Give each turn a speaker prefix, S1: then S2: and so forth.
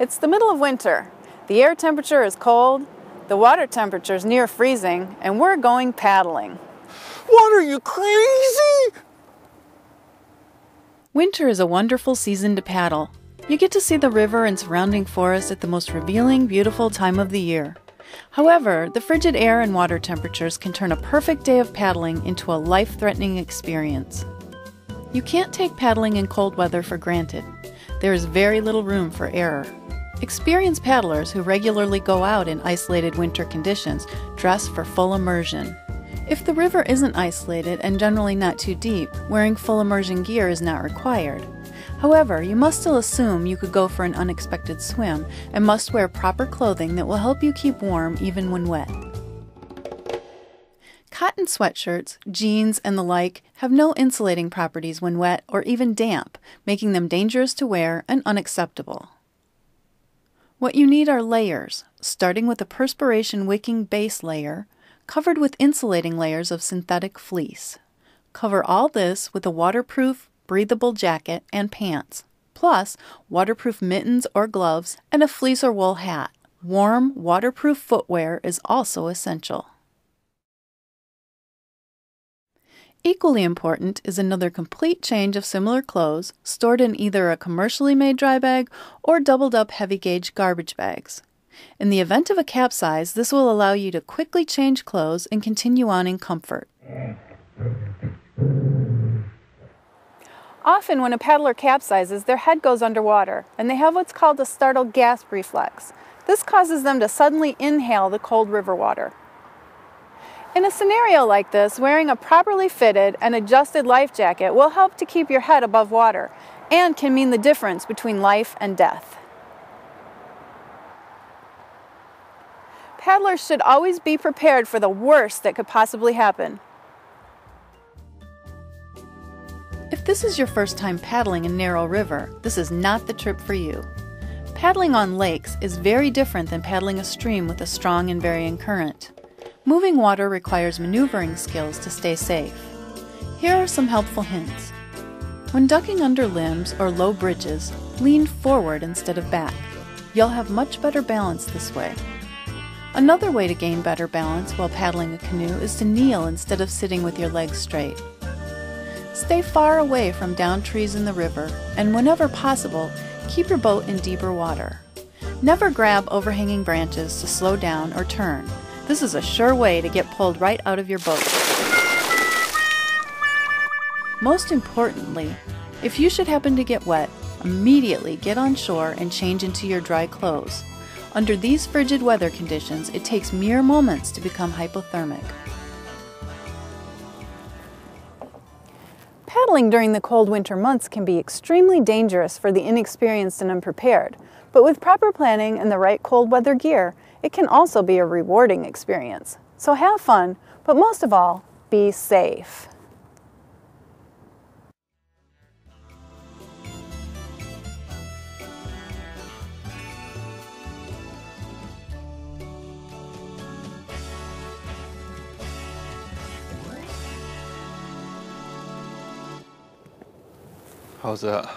S1: It's the middle of winter. The air temperature is cold, the water temperature is near freezing, and we're going paddling.
S2: What, are you crazy?
S1: Winter is a wonderful season to paddle. You get to see the river and surrounding forest at the most revealing, beautiful time of the year. However, the frigid air and water temperatures can turn a perfect day of paddling into a life-threatening experience. You can't take paddling in cold weather for granted. There is very little room for error. Experienced paddlers who regularly go out in isolated winter conditions dress for full immersion. If the river isn't isolated and generally not too deep, wearing full immersion gear is not required. However, you must still assume you could go for an unexpected swim and must wear proper clothing that will help you keep warm even when wet. Cotton sweatshirts, jeans, and the like have no insulating properties when wet or even damp, making them dangerous to wear and unacceptable. What you need are layers, starting with a perspiration wicking base layer, covered with insulating layers of synthetic fleece. Cover all this with a waterproof, breathable jacket and pants, plus waterproof mittens or gloves and a fleece or wool hat. Warm, waterproof footwear is also essential. Equally important is another complete change of similar clothes stored in either a commercially made dry bag or doubled up heavy gauge garbage bags. In the event of a capsize, this will allow you to quickly change clothes and continue on in comfort. Often when a paddler capsizes, their head goes underwater, and they have what's called a startled gasp reflex. This causes them to suddenly inhale the cold river water. In a scenario like this, wearing a properly fitted and adjusted life jacket will help to keep your head above water and can mean the difference between life and death. Paddlers should always be prepared for the worst that could possibly happen. If this is your first time paddling a narrow river, this is not the trip for you. Paddling on lakes is very different than paddling a stream with a strong and varying current. Moving water requires maneuvering skills to stay safe. Here are some helpful hints. When ducking under limbs or low bridges, lean forward instead of back. You'll have much better balance this way. Another way to gain better balance while paddling a canoe is to kneel instead of sitting with your legs straight. Stay far away from downed trees in the river, and whenever possible, keep your boat in deeper water. Never grab overhanging branches to slow down or turn. This is a sure way to get pulled right out of your boat. Most importantly, if you should happen to get wet, immediately get on shore and change into your dry clothes. Under these frigid weather conditions, it takes mere moments to become hypothermic. Paddling during the cold winter months can be extremely dangerous for the inexperienced and unprepared, but with proper planning and the right cold weather gear, it can also be a rewarding experience. So have fun, but most of all, be safe.
S2: How's that?